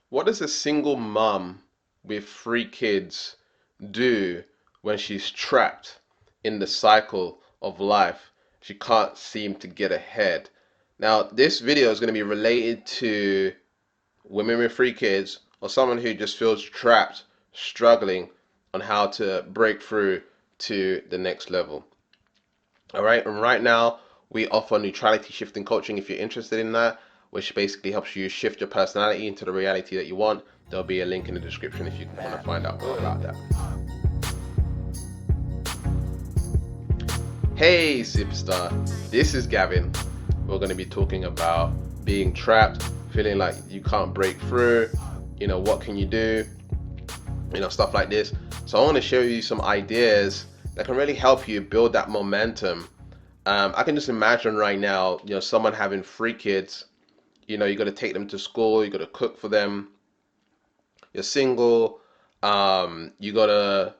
What does a single mom with three kids do when she's trapped in the cycle of life? She can't seem to get ahead. Now, this video is going to be related to women with three kids or someone who just feels trapped, struggling on how to break through to the next level. All right, and right now we offer neutrality shifting coaching if you're interested in that, which basically helps you shift your personality into the reality that you want. There'll be a link in the description if you want to find out more about that. Hey, superstar, this is Gavin. We're going to be talking about being trapped, feeling like you can't break through. What can you do? Stuff like this. So I want to show you some ideas that can really help you build that momentum. I can just imagine right now, someone having three kids. You got to take them to school. You got to cook for them. You're single. You got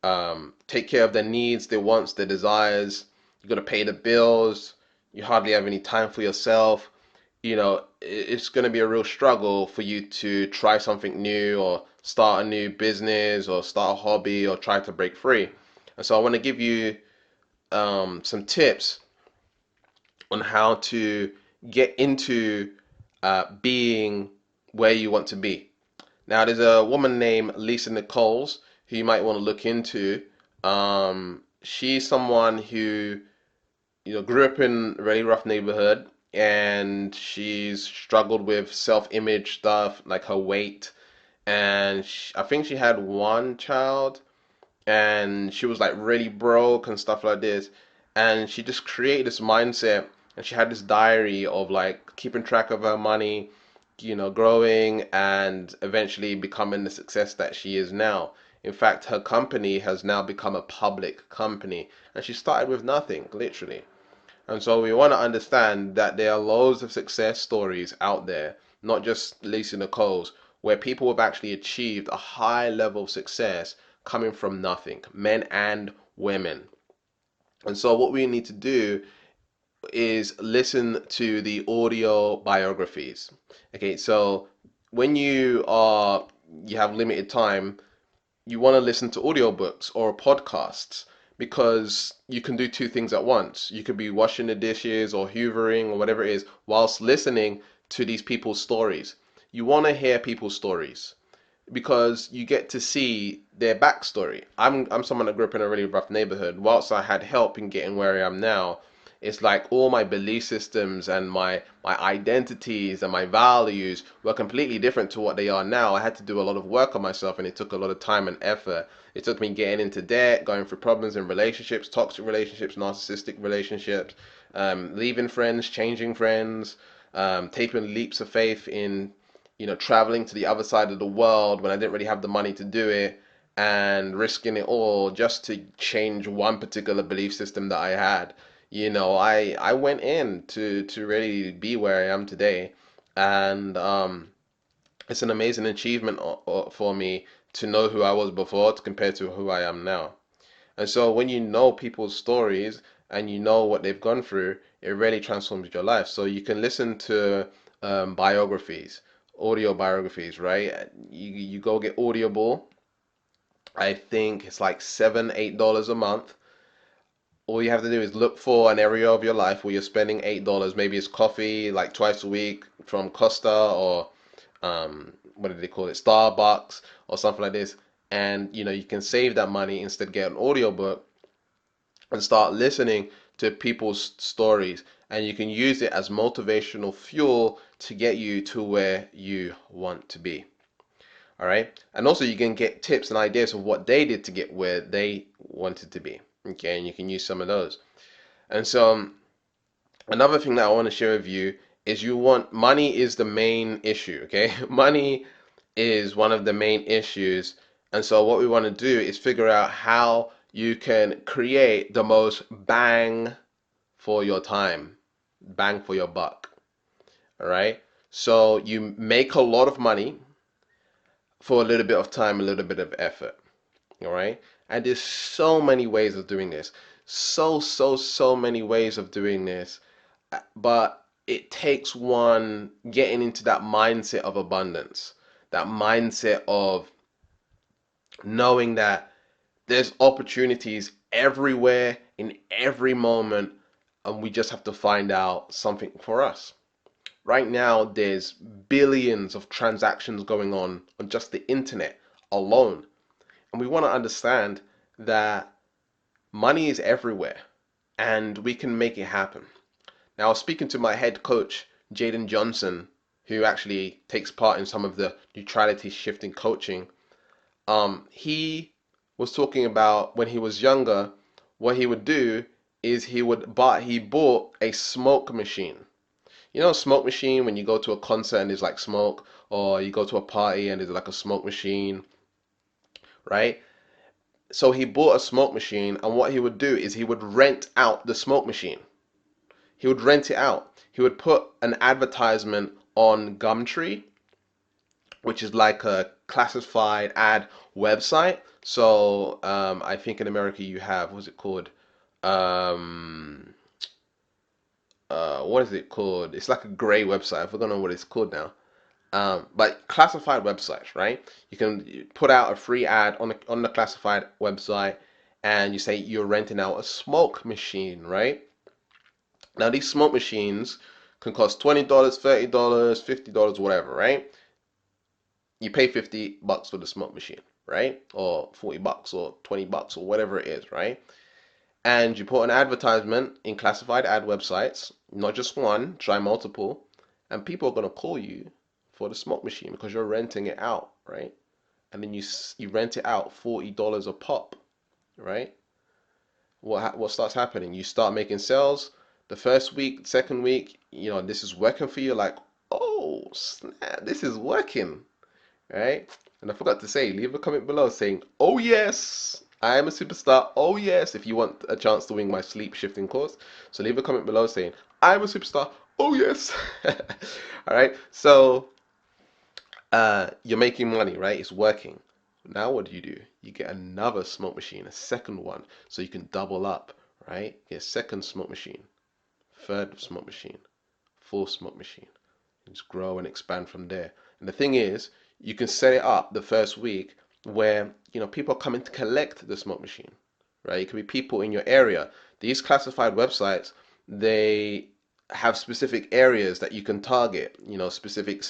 to take care of their needs, their wants, their desires. You got to pay the bills. You hardly have any time for yourself. It's going to be a real struggle for you to try something new or start a new business or start a hobby or try to break free. And so I want to give you some tips on how to get into being where you want to be. Now, there's a woman named Lisa Nichols who you might want to look into. She's someone who grew up in a really rough neighborhood, and she's struggled with self-image stuff like her weight. And I think she had one child, and she was like really broke and stuff like this. And she just created this mindset, and she had this diary of like keeping track of her money, growing and eventually becoming the success that she is now. In fact, her company has now become a public company, and she started with nothing, literally. And so we want to understand that there are loads of success stories out there, not just Lisa Nichols, where people have actually achieved a high level of success coming from nothing, men and women. And so what we need to do is listen to the audio biographies. Okay, so when you have limited time, you want to listen to audiobooks or podcasts because you can do two things at once. You could be washing the dishes or hoovering or whatever it is whilst listening to these people's stories. You want to hear people's stories because you get to see their backstory. I'm someone that grew up in a really rough neighborhood. Whilst I had help in getting where I am now, it's like all my belief systems and my identities and my values were completely different to what they are now. I had to do a lot of work on myself, and it took a lot of time and effort. It took me getting into debt, going through problems in relationships, toxic relationships, narcissistic relationships, leaving friends, changing friends, taking leaps of faith in traveling to the other side of the world when I didn't really have the money to do it, and risking it all just to change one particular belief system that I had. I went in to really be where I am today, and it's an amazing achievement for me to know who I was before to compare to who I am now. And so when you know people's stories and you know what they've gone through, it really transforms your life. So you can listen to biographies, audio biographies, right? You go get Audible. I think it's like $7, $8 a month. All you have to do is look for an area of your life where you're spending $8. Maybe it's coffee like twice a week from Costa or what do they call it, Starbucks or something like this. And you can save that money, instead get an audiobook and start listening to people's stories, and you can use it as motivational fuel to get you to where you want to be. All right, and also you can get tips and ideas of what they did to get where they wanted to be. Okay, and you can use some of those. And so another thing that I want to share with you is money is the main issue. Okay, money is one of the main issues. And so what we want to do is figure out how you can create the most bang for your time, bang for your buck. All right. So you make a lot of money for a little bit of time, a little bit of effort. All right. And there's so many ways of doing this. So many ways of doing this. But it takes one getting into that mindset of abundance. that mindset of knowing that there's opportunities everywhere in every moment, and we just have to find out something for us. Right now, there's billions of transactions going on just the internet alone. And we want to understand that money is everywhere and we can make it happen. Now, I was speaking to my head coach, Jaden Johnson, who actually takes part in some of the neutrality shifting coaching. He was talking about when he was younger, what he would do is he bought a smoke machine. You know, a smoke machine when you go to a concert and there's like smoke, or you go to a party and there's like a smoke machine, right? So he bought a smoke machine, and what he would do is he would rent out the smoke machine. He would rent it out. He would put an advertisement on Gumtree, which is like a classified ad website. So I think in America you have, what's it called? Um, what is it called? It's like a gray website. I forgot what it's called now. But classified websites, right? You can put out a free ad on the classified website, and you say you're renting out a smoke machine, right? Now these smoke machines can cost $20, $30, $50, whatever, right? You pay $50 for the smoke machine, right? Or $40 or $20 or whatever it is, right? And you put an advertisement in classified ad websites, not just one, try multiple, and people are gonna call you for the smoke machine because you're renting it out, right? And then you rent it out $40 a pop, right? What starts happening? You start making sales. The first week, second week, this is working for you. Like, oh snap, this is working, right? And I forgot to say, leave a comment below saying, "Oh yes, I am a superstar." Oh yes, if you want a chance to win my sleep shifting course, so leave a comment below saying, "I'm a superstar." Oh yes. All right. So you're making money, right? It's working. Now what do? You get another smoke machine, a second one, so you can double up, right? Get a second smoke machine, third smoke machine, fourth smoke machine. And just grow and expand from there. And the thing is, you can set it up the first week where people are coming to collect the smoke machine, right? It could be people in your area. These classified websites, they have specific areas that you can target, specific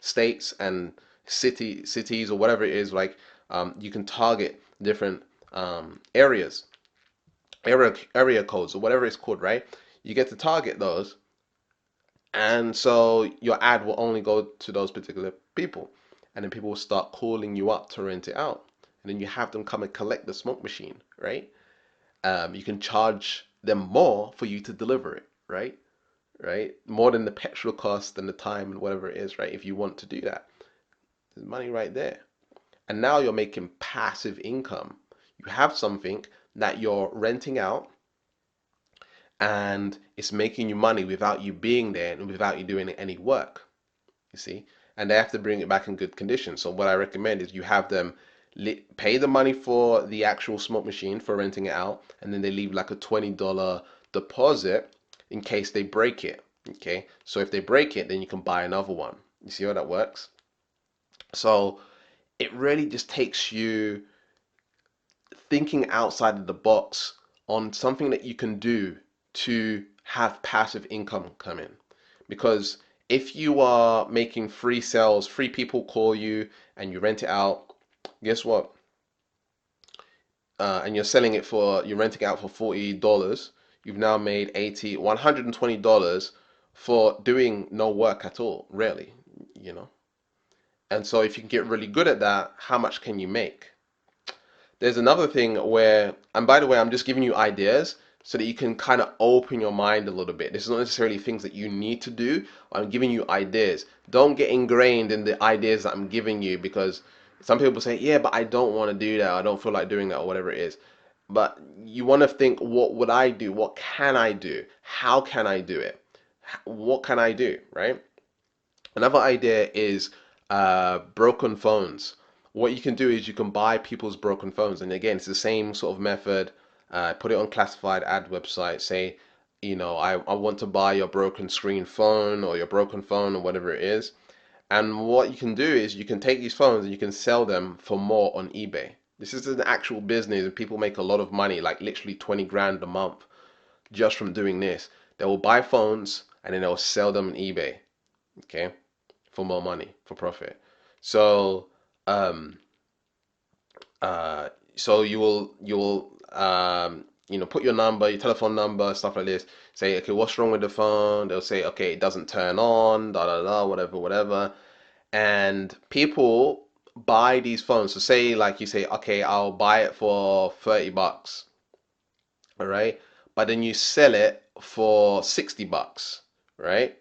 states and cities or whatever it is. Like you can target different areas, area codes or whatever it's called, right? You get to target those, and so your ad will only go to those particular people. And then people will start calling you up to rent it out. And then you have them come and collect the smoke machine, right? You can charge them more for you to deliver it, right? Right? More than the petrol cost and the time and whatever it is, right? If you want to do that, there's money right there. And now you're making passive income. You have something that you're renting out, and it's making you money without you being there and without you doing any work, you see. And they have to bring it back in good condition. So what I recommend is you have them pay the money for the actual smoke machine for renting it out, and then they leave like a $20 deposit in case they break it. Okay, so if they break it, then you can buy another one. You see how that works? So it really just takes you thinking outside of the box on something that you can do to have passive income come in. Because if you are making free sales, free people call you and you rent it out, guess what? And you're renting it out for $40, you've now made $120 for doing no work at all, really, you know. And so if you can get really good at that, how much can you make? There's another thing where, and by the way, I'm just giving you ideas so that you can kind of open your mind a little bit. This is not necessarily things that you need to do. I'm giving you ideas. Don't get ingrained in the ideas that I'm giving you, because some people say, yeah, but I don't want to do that. I don't feel like doing that, or whatever it is. But you want to think, what would I do? What can I do? How can I do it? What can I do, right? Another idea is broken phones. What you can do is you can buy people's broken phones, and again, it's the same sort of method. Put it on classified ad website. Say, I want to buy your broken screen phone or your broken phone or whatever it is, And what you can do is you can take these phones and you can sell them for more on eBay. This is an actual business and people make a lot of money, like literally 20 grand a month just from doing this. They will buy phones and then they'll sell them on eBay, okay, for more money, for profit. So, um, uh, so you will put your number, your telephone number, stuff like this. Say, okay, what's wrong with the phone? They'll say, okay, it doesn't turn on, da da da, whatever, whatever. And people buy these phones. So say like you say, okay, I'll buy it for 30 bucks, all right? But then you sell it for 60 bucks, right?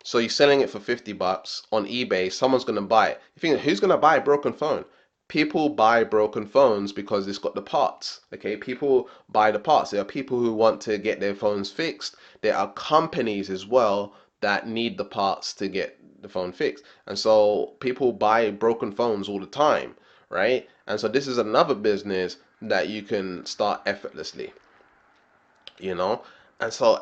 So you're selling it for 50 bucks on eBay, someone's going to buy it. You think, who's going to buy a broken phone? People buy broken phones because it's got the parts. Okay, people buy the parts. There are people who want to get their phones fixed. There are companies as well that need the parts to get the phone fixed. And so people buy broken phones all the time, right? And so this is another business that you can start effortlessly, you know? And so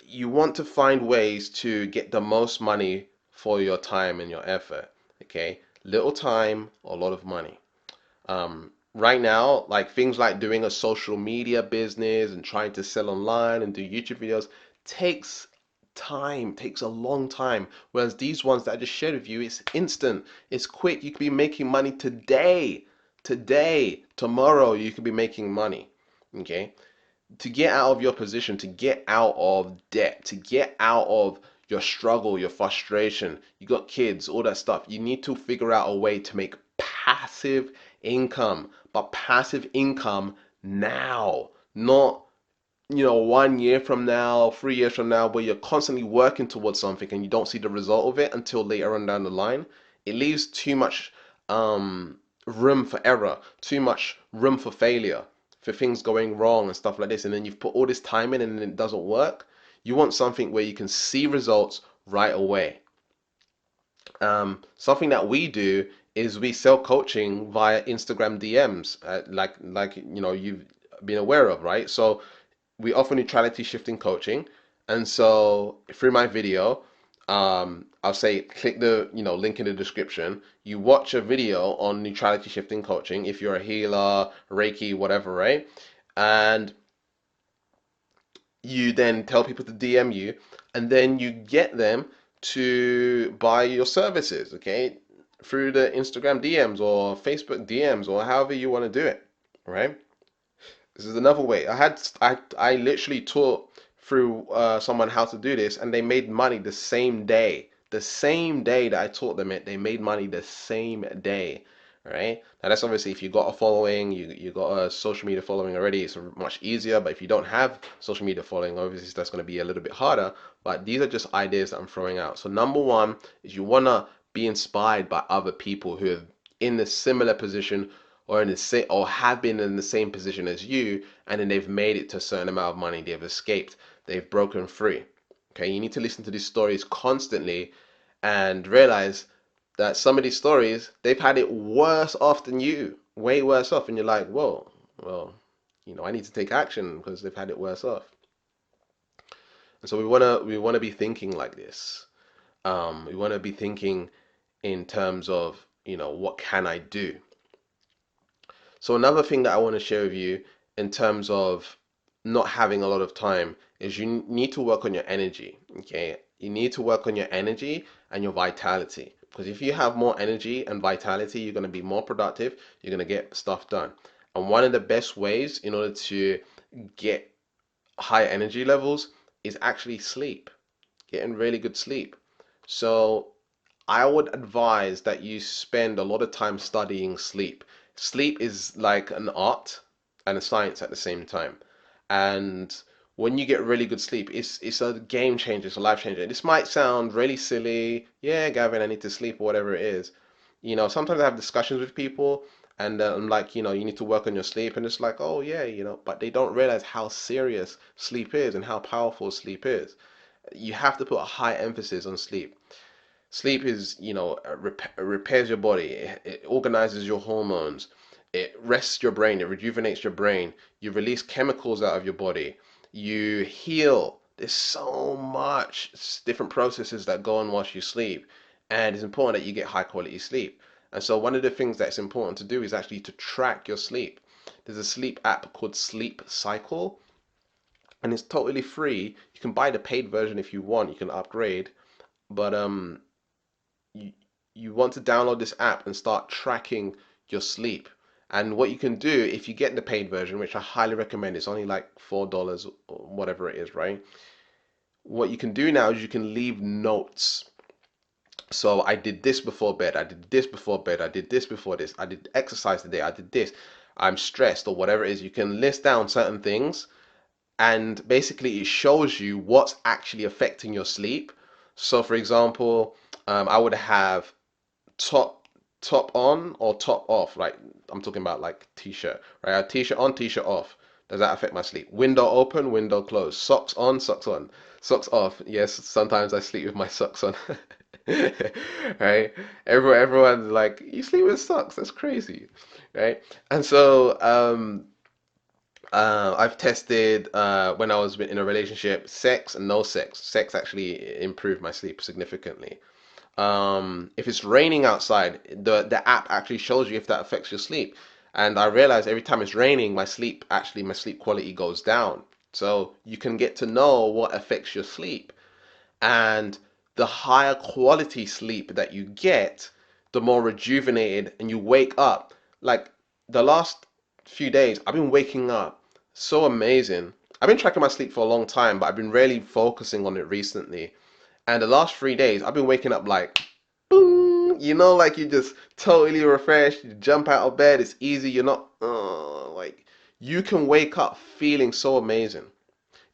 you want to find ways to get the most money for your time and your effort. Okay, little time, a lot of money. Right now, like things like doing a social media business and trying to sell online and do YouTube videos takes time, takes a long time. Whereas these ones that I just shared with you, it's instant, it's quick. You could be making money today, tomorrow. You could be making money. Okay, to get out of your position, to get out of debt, to get out of your struggle, your frustration, you got kids, all that stuff. You need to figure out a way to make passive income, but passive income now, not 1 year from now, 3 years from now, where you're constantly working towards something and you don't see the result of it until later on down the line. It leaves too much room for error, too much room for failure, for things going wrong and stuff like this. And then you've put all this time in and it doesn't work. You want something where you can see results right away. Something that we do is we sell coaching via Instagram DMs, like you've been aware of, right? So we offer neutrality shifting coaching, and so through my video, I'll say click the link in the description. You watch a video on neutrality shifting coaching if you're a healer, Reiki, whatever, right? And you then tell people to DM you, and then you get them to buy your services, okay, through the Instagram DMs or Facebook DMs or however you want to do it, right? This is another way. I literally taught through someone how to do this, and they made money the same day. The same day that I taught them it, they made money the same day. Right? Now that's obviously if you got a following, you got a social media following already, it's much easier. But if you don't have social media following, obviously that's going to be a little bit harder. But these are just ideas that I'm throwing out. So number one is you wanna be inspired by other people who are in a similar position or in the same or have been in the same position as you, and then they've made it to a certain amount of money, they've escaped, they've broken free. Okay, you need to listen to these stories constantly and realize that some of these stories they've had it worse off than you, way worse off, and you're like, whoa, well, I need to take action because they've had it worse off. And so we wanna be thinking like this. We wanna be thinking in terms of what can I do. So another thing that I want to share with you in terms of not having a lot of time is you need to work on your energy. Okay, you need to work on your energy and your vitality, because if you have more energy and vitality, you're going to be more productive. You're going to get stuff done. And one of the best ways in order to get high energy levels is actually sleep, getting really good sleep. So I would advise that you spend a lot of time studying sleep. Sleep is like an art and a science at the same time. And when you get really good sleep, it's a game changer, it's a life changer. This might sound really silly. Yeah, Gavin, I need to sleep or whatever it is. Sometimes I have discussions with people and I'm like, you need to work on your sleep. And it's like, oh, yeah, but they don't realize how serious sleep is and how powerful sleep is. You have to put a high emphasis on sleep. Sleep is, repairs your body. It organizes your hormones. It rests your brain. It rejuvenates your brain. You release chemicals out of your body. You heal. There's so much different processes that go on whilst you sleep. And it's important that you get high quality sleep. And so one of the things that's important to do is actually to track your sleep. There's a sleep app called Sleep Cycle, and it's totally free. You can buy the paid version if you want. You can upgrade, but you you want to download this app and start tracking your sleep. And what you can do if you get the paid version, which I highly recommend, it's only like $4 or whatever it is, right? What you can do now is you can leave notes. So I did this before bed, I did this before bed, I did this before this, I did exercise today, I did this, I'm stressed or whatever it is. You can list down certain things, and basically it shows you what's actually affecting your sleep. So for example, I would have top top on or top off. Like I'm talking about like t-shirt, right? A t-shirt on, t-shirt off. Does that affect my sleep? Window open, window closed. Socks on, socks on. Socks off. Yes, sometimes I sleep with my socks on. Right? Everyone's like, you sleep with socks? That's crazy, right? And so I've tested when I was in a relationship, sex and no sex. Sex actually improved my sleep significantly. If it's raining outside, the app actually shows you if that affects your sleep. And I realize every time it's raining, my sleep quality goes down. So you can get to know what affects your sleep. And the higher quality sleep that you get, the more rejuvenated and you wake up. Like the last few days, I've been waking up so amazing. I've been tracking my sleep for a long time, but I've been really focusing on it recently. And the last 3 days, I've been waking up like, boom, like you just totally refreshed. You jump out of bed, it's easy. You're not, like, you can wake up feeling so amazing.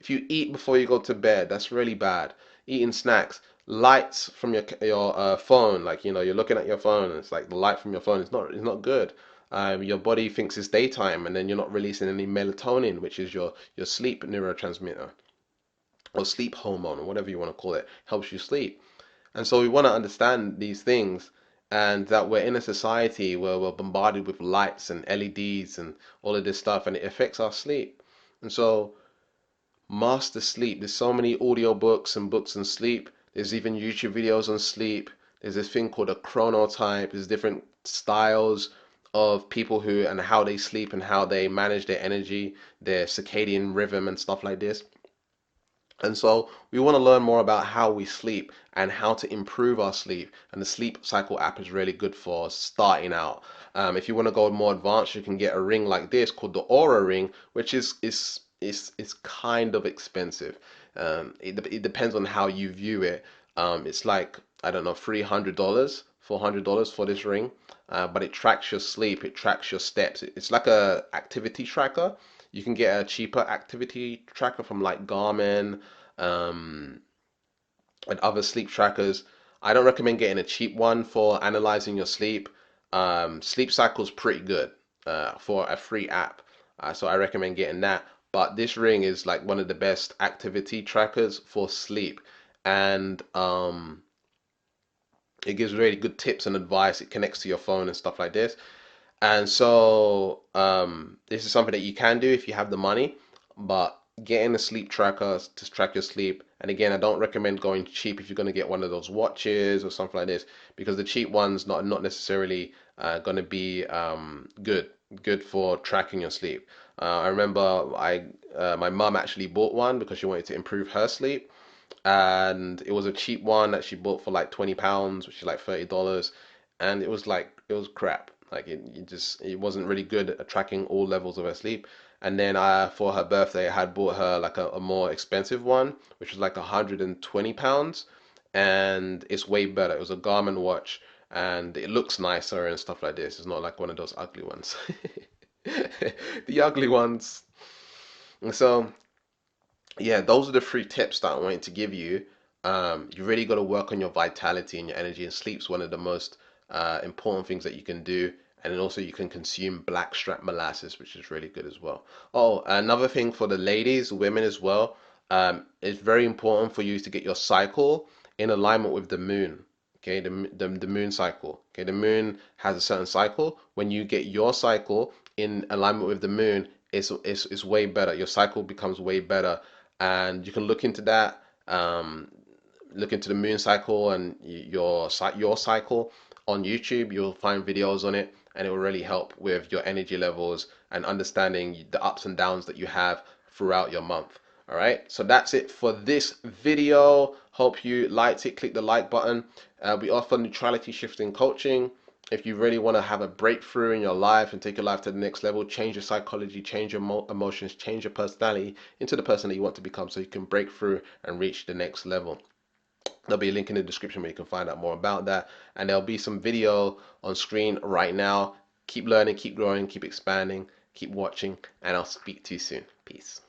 If you eat before you go to bed, that's really bad. Eating snacks, lights from your phone, like you're looking at your phone, and it's like the light from your phone. It's not good. Your body thinks it's daytime, and then you're not releasing any melatonin, which is your sleep neurotransmitter or sleep hormone or whatever you want to call it, helps you sleep. And so we want to understand these things, and that we're in a society where we're bombarded with lights and LEDs and all of this stuff, and it affects our sleep. And so master sleep. There's so many audio books and books on sleep. There's even YouTube videos on sleep. There's this thing called a chronotype. There's different styles of people who and how they sleep and how they manage their energy, their circadian rhythm and stuff like this. And so we want to learn more about how we sleep and how to improve our sleep. And the Sleep Cycle app is really good for starting out. If you want to go more advanced, you can get a ring like this called the Aura Ring, which is kind of expensive. It depends on how you view it. It's like, I don't know, $300, $400 for this ring. But it tracks your sleep, it tracks your steps. It's like a activity tracker. You can get a cheaper activity tracker from like Garmin, um, and other sleep trackers. I don't recommend getting a cheap one for analyzing your sleep. Sleep Cycle's pretty good for a free app, so I recommend getting that. But this ring is like one of the best activity trackers for sleep, and it gives really good tips and advice. It connects to your phone and stuff like this. And so this is something that you can do if you have the money, but getting a sleep tracker to track your sleep. And again, I don't recommend going cheap if you're going to get one of those watches or something like this, because the cheap ones not necessarily going to be good for tracking your sleep. I remember my mum actually bought one because she wanted to improve her sleep, and it was a cheap one that she bought for like £20, which is like $30, and it was crap. Like it wasn't really good at tracking all levels of her sleep. And then for her birthday, I had bought her like a more expensive one, which was like £120, and it's way better. It was a Garmin watch, and it looks nicer and stuff like this. It's not like one of those ugly ones. The ugly ones. And so yeah, those are the three tips that I wanted to give you. You really got to work on your vitality and your energy, and sleep's one of the most important things that you can do. And then also you can consume blackstrap molasses, which is really good as well. Oh, another thing for the ladies, women as well, it's very important for you to get your cycle in alignment with the moon. Okay, the moon cycle. Okay, the moon has a certain cycle. When you get your cycle in alignment with the moon, it's way better. Your cycle becomes way better, and you can look into that. look into the moon cycle and your cycle on YouTube. You'll find videos on it, and it will really help with your energy levels and understanding the ups and downs that you have throughout your month. All right, so that's it for this video. Hope you liked it. Click the like button. We offer neutrality shifting coaching. If you really want to have a breakthrough in your life and take your life to the next level, change your psychology, change your emotions, change your personality into the person that you want to become, so you can break through and reach the next level. There'll be a link in the description where you can find out more about that, and there'll be some video on screen right now. Keep learning, keep growing, keep expanding, keep watching, and I'll speak to you soon. Peace.